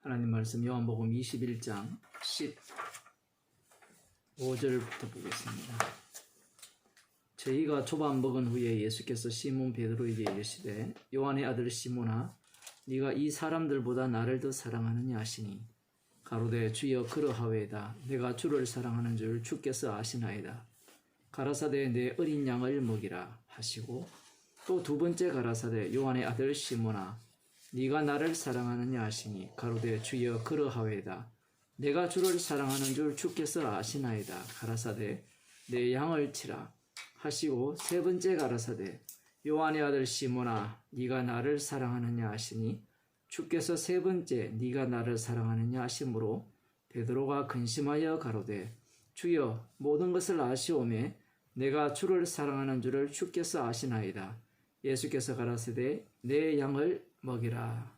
하나님 말씀 요한복음 21장 15절부터 보겠습니다. 저희가 초밥 먹은 후에 예수께서 시몬 베드로에게 이르시되 요한의 아들 시몬아 네가 이 사람들보다 나를 더 사랑하느냐 하시니 가로되 주여 그러하외다. 내가 주를 사랑하는 줄 주께서 아시나이다. 가라사대 내 어린 양을 먹이라 하시고 또 두 번째 가라사대 요한의 아들 시몬아 네가 나를 사랑하느냐 하시니 가로되 주여 그러하외다. 내가 주를 사랑하는 줄 주께서 아시나이다. 가라사대 내 양을 치라 하시고 세 번째 가라사대 요한의 아들 시몬아 네가 나를 사랑하느냐 하시니 주께서 세 번째 네가 나를 사랑하느냐 하심으로 베드로가 근심하여 가로되 주여 모든 것을 아시오매 내가 주를 사랑하는 줄을 주께서 아시나이다. 예수께서 가라사대 내 양을 먹이라.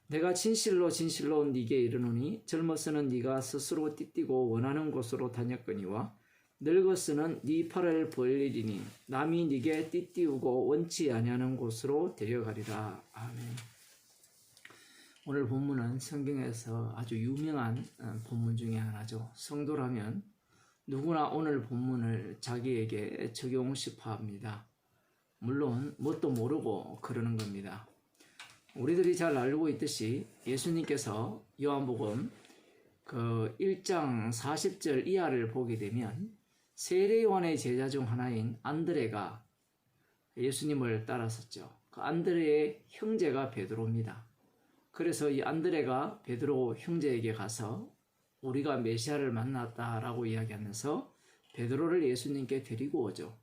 내가 진실로 진실로 네게 이르노니 젊어서는 네가 스스로 띠띠고 원하는 곳으로 다녔거니와 늙어서는 네 팔을 벌리리니 남이 네게 띠띠우고 원치 아니하는 곳으로 데려가리라. 아멘. 오늘 본문은 성경에서 아주 유명한 본문 중에 하나죠. 성도라면 누구나 오늘 본문을 자기에게 적용시켜 합니다. 물론 뭣도 모르고 그러는 겁니다. 우리들이 잘 알고 있듯이 예수님께서 요한복음 1장 40절 이하를 보게 되면 세례 요한의 제자 중 하나인 안드레가 예수님을 따랐었죠. 그 안드레의 형제가 베드로입니다. 그래서 이 안드레가 베드로 형제에게 가서 우리가 메시아를 만났다라고 이야기하면서 베드로를 예수님께 데리고 오죠.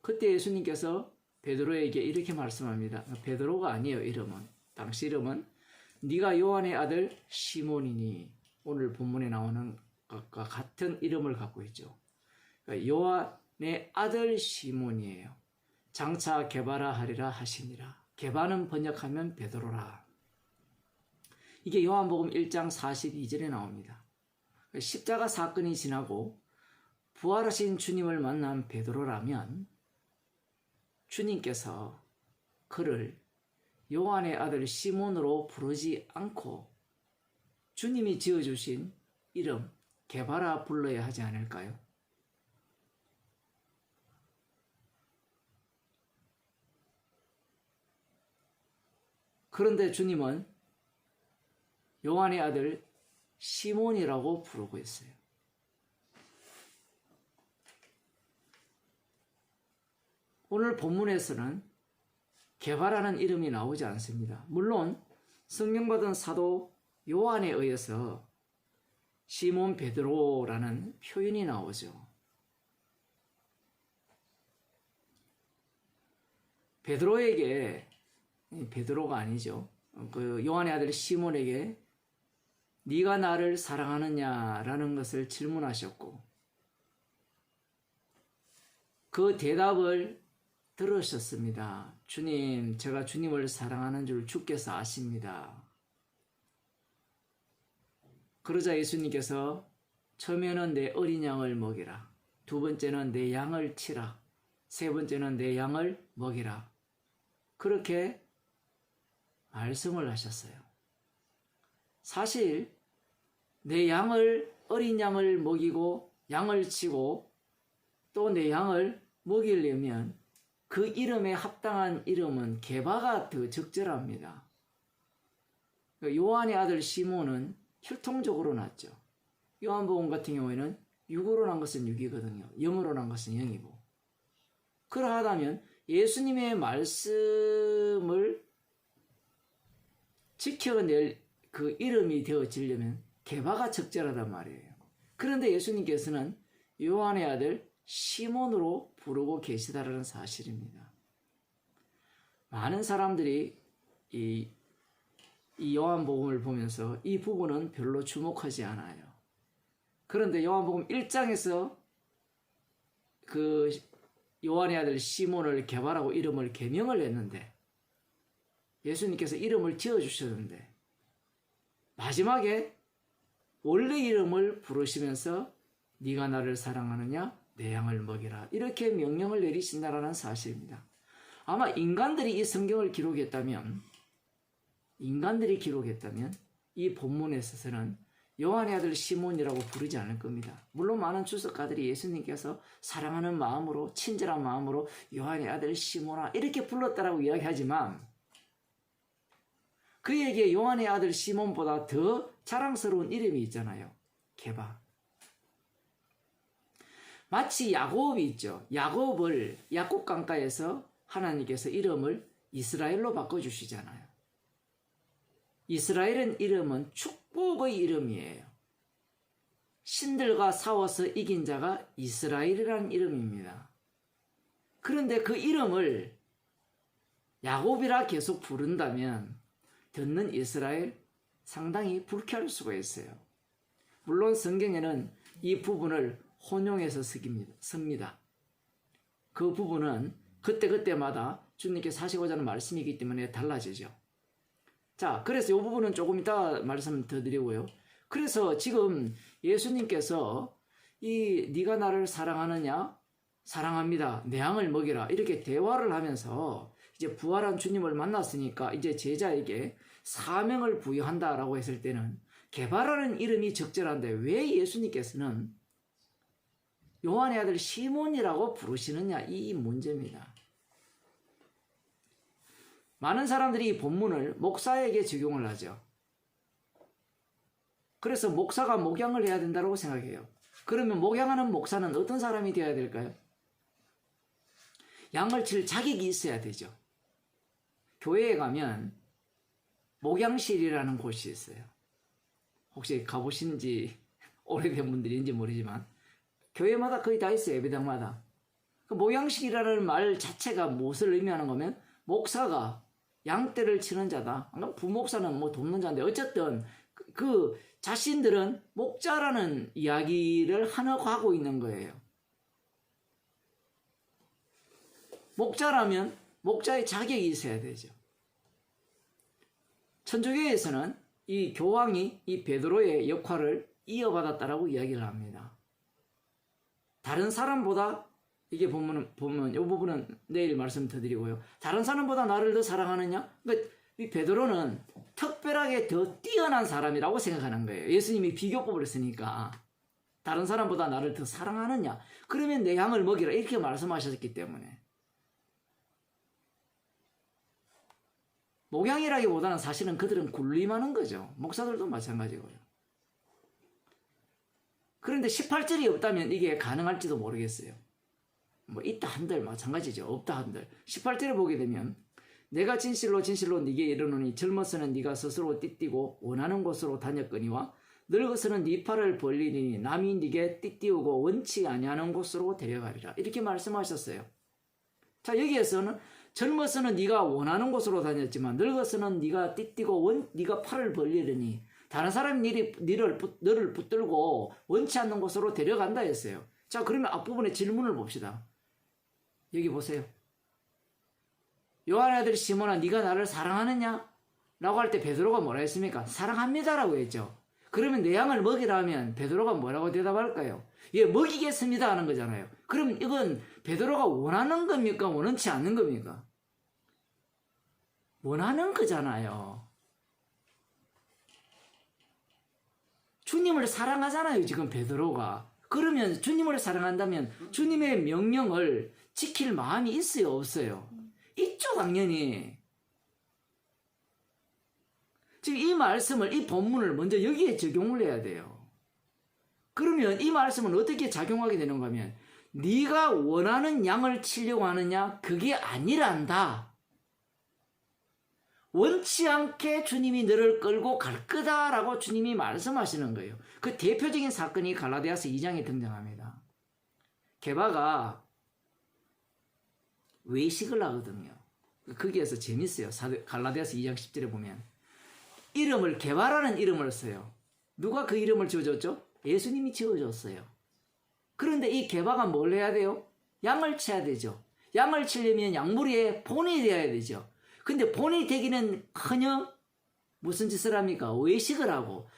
그때 예수님께서 베드로에게 이렇게 말씀합니다. 베드로가 아니에요. 이름은. 당시 이름은 네가 요한의 아들 시몬이니 오늘 본문에 나오는 것과 같은 이름을 갖고 있죠. 그러니까 요한의 아들 시몬이에요. 장차 게바라 하리라 하시니라. 게바는 번역하면 베드로라. 이게 요한복음 1장 42절에 나옵니다. 십자가 사건이 지나고 부활하신 주님을 만난 베드로라면 주님께서 그를 요한의 아들 시몬으로 부르지 않고 주님이 지어주신 이름 게바라 불러야 하지 않을까요? 그런데 주님은 요한의 아들 시몬이라고 부르고 있어요. 오늘 본문에서는 게바라는 이름이 나오지 않습니다. 물론 성령 받은 사도 요한에 의해서 시몬 베드로라는 표현이 나오죠. 베드로에게, 베드로가 아니죠. 그 요한의 아들 시몬에게 네가 나를 사랑하느냐라는 것을 질문하셨고 그 대답을 들으셨습니다. 주님, 제가 주님을 사랑하는 줄 주께서 아십니다. 그러자 예수님께서 처음에는 내 어린 양을 먹이라. 두 번째는 내 양을 치라. 세 번째는 내 양을 먹이라. 그렇게 말씀을 하셨어요. 사실 내 어린 양을 먹이고 양을 치고 또 내 양을 먹이려면 그 이름에 합당한 이름은 게바가 더 적절합니다. 요한의 아들 시몬은 혈통적으로 났죠. 요한복음 같은 경우에는 6으로 난 것은 6이거든요. 0으로 난 것은 0이고. 그러하다면 예수님의 말씀을 지켜낼 그 이름이 되어지려면 게바가 적절하단 말이에요. 그런데 예수님께서는 요한의 아들 시몬으로 부르고 계시다라는 사실입니다. 많은 사람들이 이 요한복음을 보면서 이 부분은 별로 주목하지 않아요. 그런데 요한복음 1장에서 그 요한의 아들 시몬을 게바라고 이름을 개명을 했는데 예수님께서 이름을 지어주셨는데 마지막에 원래 이름을 부르시면서 네가 나를 사랑하느냐? 내 양을 먹이라. 이렇게 명령을 내리신다라는 사실입니다. 아마 인간들이 이 성경을 기록했다면 이 본문에 있어서는 요한의 아들 시몬이라고 부르지 않을 겁니다. 물론 많은 주석가들이 예수님께서 사랑하는 마음으로, 친절한 마음으로 요한의 아들 시몬아 이렇게 불렀다라고 이야기하지만 그에게 요한의 아들 시몬보다 더 자랑스러운 이름이 있잖아요. 게바. 마치 야곱이 있죠. 야곱을 야곱 강가에서 하나님께서 이름을 이스라엘로 바꿔주시잖아요. 이스라엘은 이름은 축복의 이름이에요. 신들과 싸워서 이긴 자가 이스라엘이라는 이름입니다. 그런데 그 이름을 야곱이라 계속 부른다면 듣는 이스라엘 상당히 불쾌할 수가 있어요. 물론 성경에는 이 부분을 혼용해서 씁니다. 그 부분은 그때그때마다 주님께서 하시고자 하는 말씀이기 때문에 달라지죠. 자, 그래서 이 부분은 조금 이따 말씀 더 드리고요. 그래서 지금 예수님께서 네가 나를 사랑하느냐? 사랑합니다. 내 양을 먹이라. 이렇게 대화를 하면서 이제 부활한 주님을 만났으니까 이제 제자에게 사명을 부여한다라고 했을 때는 게바라는 이름이 적절한데 왜 예수님께서는 요한의 아들 시몬이라고 부르시느냐 이 문제입니다. 많은 사람들이 이 본문을 목사에게 적용을 하죠. 그래서 목사가 목양을 해야 된다고 생각해요. 그러면 목양하는 목사는 어떤 사람이 되어야 될까요? 양을 칠 자격이 있어야 되죠. 교회에 가면 목양실이라는 곳이 있어요. 혹시 가보신 지 오래된 분들인지 모르지만 교회마다 거의 다 있어요. 예배당마다. 그 목양실이라는 말 자체가 무엇을 의미하는 거면 목사가 양떼를 치는 자다. 부목사는 뭐 돕는 자인데 어쨌든 그 자신들은 목자라는 이야기를 하고 있는 거예요. 목자라면 목자의 자격이 있어야 되죠. 천주교에서는 이 교황이 이 베드로의 역할을 이어받았다라고 이야기를 합니다. 다른 사람보다 이게 보면 이 부분은 내일 말씀 더 드리고요. 다른 사람보다 나를 더 사랑하느냐? 그러니까 이 베드로는 특별하게 더 뛰어난 사람이라고 생각하는 거예요. 예수님이 비교법을 쓰니까 다른 사람보다 나를 더 사랑하느냐? 그러면 내 양을 먹이라 이렇게 말씀하셨기 때문에 목양이라기보다는 사실은 그들은 군림하는 거죠. 목사들도 마찬가지고요. 그런데 18절이 없다면 이게 가능할지도 모르겠어요. 뭐 있다 한들 마찬가지죠. 없다 한들. 18절에 보게 되면 내가 진실로 진실로 네게 이르노니 젊어서는 네가 스스로 띠띠고 원하는 곳으로 다녔거니와 늙어서는 네 팔을 벌리니 남이 네게 띠띠우고 원치 아니하는 곳으로 데려가리라. 이렇게 말씀하셨어요. 자, 여기에서는 젊어서는 네가 원하는 곳으로 다녔지만 늙어서는 네가 띠띠고 네가 팔을 벌리려니 다른 사람이 너를 붙들고 원치 않는 곳으로 데려간다 했어요. 자, 그러면 앞부분의 질문을 봅시다. 여기 보세요. 요한의 아들 시몬아 네가 나를 사랑하느냐? 라고 할 때 베드로가 뭐라 했습니까? 사랑합니다 라고 했죠. 그러면 내 양을 먹이라 하면 베드로가 뭐라고 대답할까요? 예, 먹이겠습니다 하는 거잖아요. 그럼 이건 베드로가 원하는 겁니까? 원치 않는 겁니까? 원하는 거잖아요. 주님을 사랑하잖아요, 지금 베드로가. 그러면 주님을 사랑한다면 주님의 명령을 지킬 마음이 있어요, 없어요? 있죠, 당연히. 지금 이 말씀을, 이 본문을 먼저 여기에 적용을 해야 돼요. 그러면 이 말씀은 어떻게 작용하게 되는가 하면 네가 원하는 양을 치려고 하느냐? 그게 아니란다. 원치 않게 주님이 너를 끌고 갈 거다라고 주님이 말씀하시는 거예요. 그 대표적인 사건이 갈라디아서 2장에 등장합니다. 게바가 외식을 하거든요. 거기에서 재밌어요. 갈라디아서 2장 10절에 보면 이름을 게바라는 이름을 써요. 누가 그 이름을 지어줬죠? 예수님이 지어줬어요. 그런데 이 게바가 뭘 해야 돼요? 양을 쳐야 되죠. 양을 치려면 양무리에 본이 되어야 되죠. 근데 본이 되기는커녕 무슨 짓을 합니까? 외식을 하고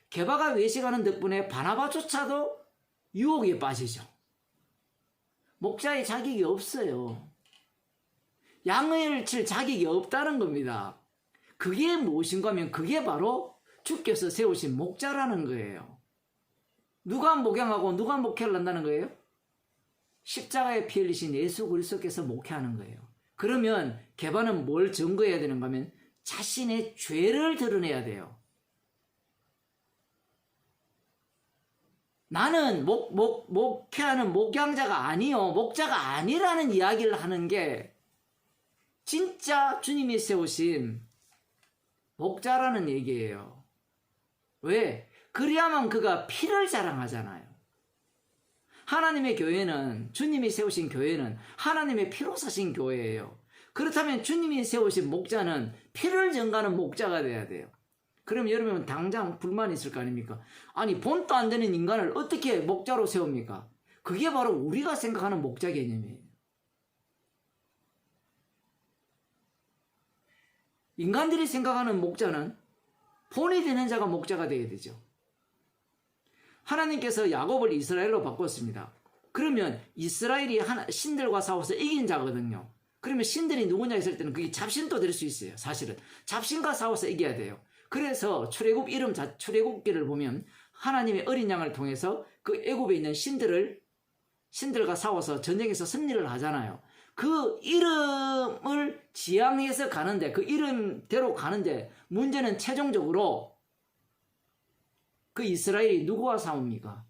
게바가 외식하는 덕분에 바나바조차도 유혹에 빠지죠. 목자의 자격이 없어요. 양을 칠 자격이 없다는 겁니다. 그게 무엇인가 하면 그게 바로 주께서 세우신 목자라는 거예요. 누가 목양하고 누가 목회를 한다는 거예요? 십자가에 피 흘리신 예수 그리스도께서 목회하는 거예요. 그러면 개바는 뭘 증거해야 되는가 하면 자신의 죄를 드러내야 돼요. 나는 목회하는 목양자가 아니요, 목자가 아니라는 이야기를 하는 게 진짜 주님이 세우신 목자라는 얘기예요. 왜? 그래야만 그가 피를 자랑하잖아요. 하나님의 교회는, 주님이 세우신 교회는 하나님의 피로 사신 교회예요. 그렇다면 주님이 세우신 목자는 피를 증가하는 목자가 돼야 돼요. 그럼 여러분 당장 불만이 있을 거 아닙니까? 아니 본도 안 되는 인간을 어떻게 목자로 세웁니까? 그게 바로 우리가 생각하는 목자 개념이에요. 인간들이 생각하는 목자는 본이 되는 자가 목자가 되어야 되죠. 하나님께서 야곱을 이스라엘로 바꿨습니다. 그러면 이스라엘이 신들과 싸워서 이긴 자거든요. 그러면 신들이 누구냐 했을 때는 그게 잡신도 될 수 있어요. 사실은 잡신과 싸워서 이겨야 돼요. 그래서 출애굽기를 보면 하나님의 어린 양을 통해서 그 애굽에 있는 신들과 싸워서 전쟁에서 승리를 하잖아요. 그 이름을 지향해서 가는데, 그 이름대로 가는데 문제는 최종적으로 그 이스라엘이 누구와 싸웁니까?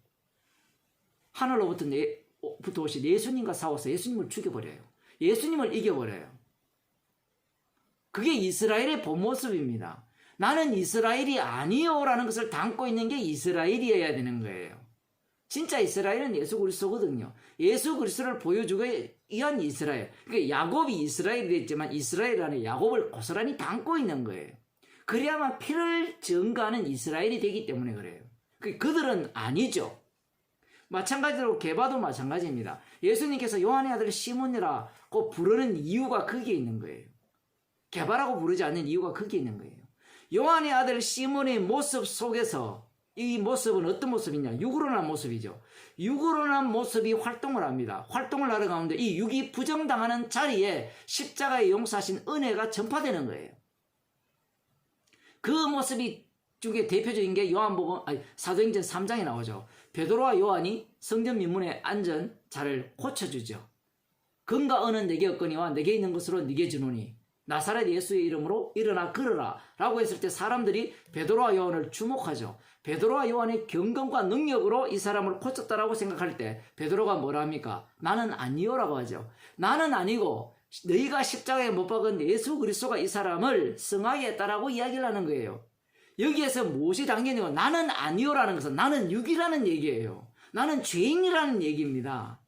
하늘로부터 오신 예수님과 싸워서 예수님을 죽여버려요. 예수님을 이겨버려요. 그게 이스라엘의 본 모습입니다. 나는 이스라엘이 아니요라는 것을 담고 있는 게 이스라엘이어야 되는 거예요. 진짜 이스라엘은 예수 그리스도거든요. 예수 그리스도를 보여주기 위한 이스라엘. 그러니까 야곱이 이스라엘이 됐지만 이스라엘 안에 야곱을 고스란히 담고 있는 거예요. 그래야만 피를 증가하는 이스라엘이 되기 때문에 그래요. 그들은 아니죠. 마찬가지로 게바도 마찬가지입니다. 예수님께서 요한의 아들 시몬이라고 부르는 이유가 거기에 있는 거예요. 게바라고 부르지 않는 이유가 거기에 있는 거예요. 요한의 아들 시몬의 모습 속에서 이 모습은 어떤 모습이냐? 육으로 난 모습이죠. 육으로 난 모습이 활동을 합니다. 활동을 하는 가운데 이 육이 부정당하는 자리에 십자가의 용서하신 은혜가 전파되는 거예요. 그 모습이 중에 대표적인 게 사도행전 3장에 나오죠. 베드로와 요한이 성전 민문에 앉은 자를 고쳐주죠. 금과 은은 내게 없거니와 내게 있는 것으로 네게 주노니 나사렛 예수의 이름으로 일어나 걸어라 라고 했을 때 사람들이 베드로와 요한을 주목하죠. 베드로와 요한의 경건과 능력으로 이 사람을 고쳤다라고 생각할 때 베드로가 뭐라 합니까? 나는 아니요라고 하죠. 나는 아니고 너희가 십자가에 못 박은 예수 그리스도가 이 사람을 성하게 했다라고 이야기를 하는 거예요. 여기에서 무엇이 당연해요? 나는 아니요라는 것은 나는 육이라는 얘기예요. 나는 죄인이라는 얘기입니다.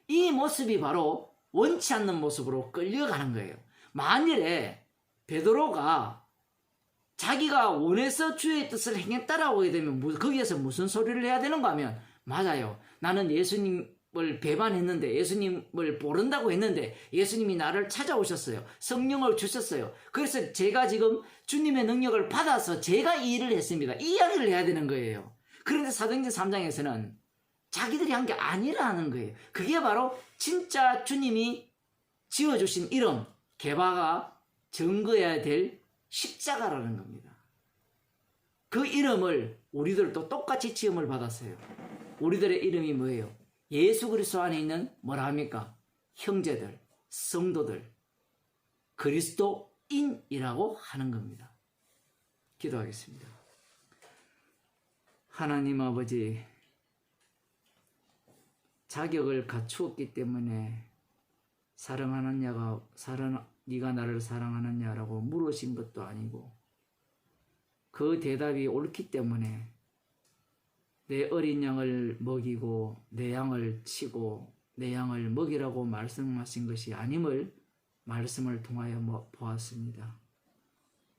이 모습이 바로 원치 않는 모습으로 끌려가는 거예요. 만일에 베드로가 자기가 원해서 주의 뜻을 행했다라고 하게 되면 거기에서 무슨 소리를 해야 되는가 하면 맞아요. 나는 예수님을 배반했는데 예수님을 모른다고 했는데 예수님이 나를 찾아오셨어요. 성령을 주셨어요. 그래서 제가 지금 주님의 능력을 받아서 제가 이 일을 했습니다. 이 이야기를 해야 되는 거예요. 그런데 사도행전 3장에서는 자기들이 한 게 아니라는 거예요. 그게 바로 진짜 주님이 지어주신 이름, 게바가 증거해야 될 십자가라는 겁니다. 그 이름을 우리들도 똑같이 지음을 받았어요. 우리들의 이름이 뭐예요? 예수 그리스도 안에 있는 뭐라 합니까? 형제들, 성도들, 그리스도인이라고 하는 겁니다. 기도하겠습니다. 하나님 아버지, 자격을 갖추었기 때문에 네가 나를 사랑하느냐라고 물으신 것도 아니고 그 대답이 옳기 때문에 내 어린 양을 먹이고 내 양을 치고 내 양을 먹이라고 말씀하신 것이 아님을 말씀을 통하여 보았습니다.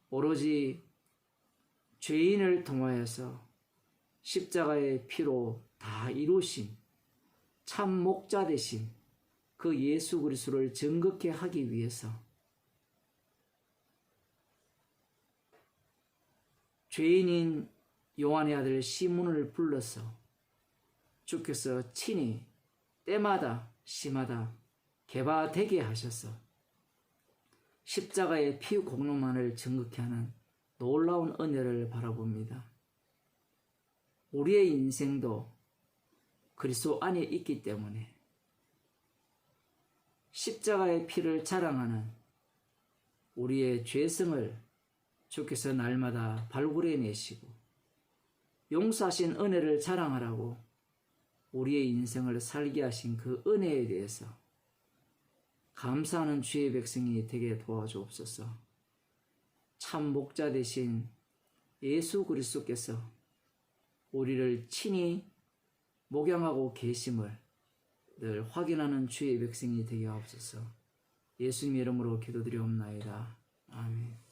오로지 죄인을 통하여서 십자가의 피로 다 이루신 참 목자 되신 그 예수 그리스도를 증거케 하기 위해서 죄인인 요한의 아들 시몬을 불러서 주께서 친히 때마다 시마다 개바되게 하셔서 십자가의 피 공로만을 증거케 하는 놀라운 은혜를 바라봅니다. 우리의 인생도 그리스도 안에 있기 때문에 십자가의 피를 자랑하는 우리의 죄성을 주께서 날마다 발굴해내시고 용서하신 은혜를 자랑하라고 우리의 인생을 살게 하신 그 은혜에 대해서 감사하는 주의 백성이 되게 도와주옵소서. 참 목자 되신 예수 그리스도께서 우리를 친히 목양하고 계심을 늘 확인하는 주의 백성이 되게 하옵소서. 예수님의 이름으로 기도드리옵나이다. 아멘.